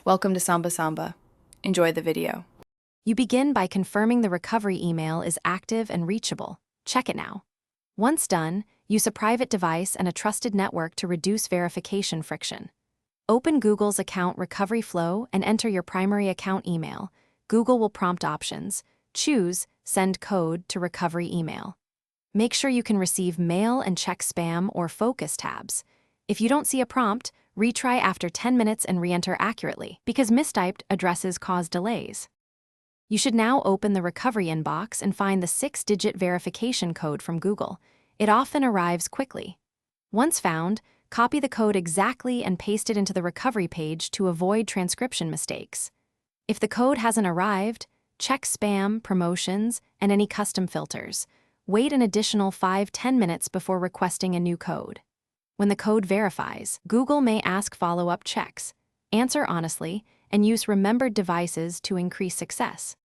Welcome to Samba Samba. Enjoy the video. You begin by confirming the recovery email is active and reachable. Check it now. Once done, use a private device and a trusted network to reduce verification friction. Open Google's account recovery flow and enter your primary account email. Google will prompt options. Choose Send Code to Recovery Email. Make sure you can receive mail and check spam or focus tabs. If you don't see a prompt, retry after 10 minutes and re-enter accurately, because mistyped addresses cause delays. You should now open the recovery inbox and find the 6-digit verification code from Google. It often arrives quickly. Once found, copy the code exactly and paste it into the recovery page to avoid transcription mistakes. If the code hasn't arrived, check spam, promotions, and any custom filters. Wait an additional 5-10 minutes before requesting a new code. When the code verifies, Google may ask follow-up checks. Answer honestly and use remembered devices to increase success.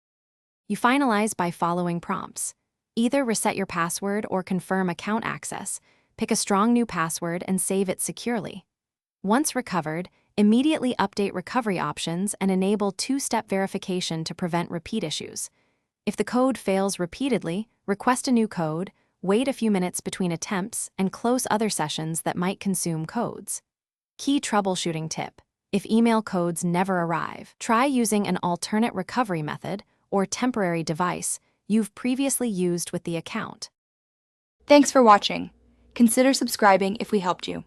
You finalize by following prompts. Either reset your password or confirm account access. Pick a strong new password and save it securely. Once recovered, immediately update recovery options and enable two-step verification to prevent repeat issues. If the code fails repeatedly, request a new code, wait a few minutes between attempts, and close other sessions that might consume codes. Key troubleshooting tip: if email codes never arrive, try using an alternate recovery method or temporary device you've previously used with the account. Thanks for watching. Consider subscribing if we helped you.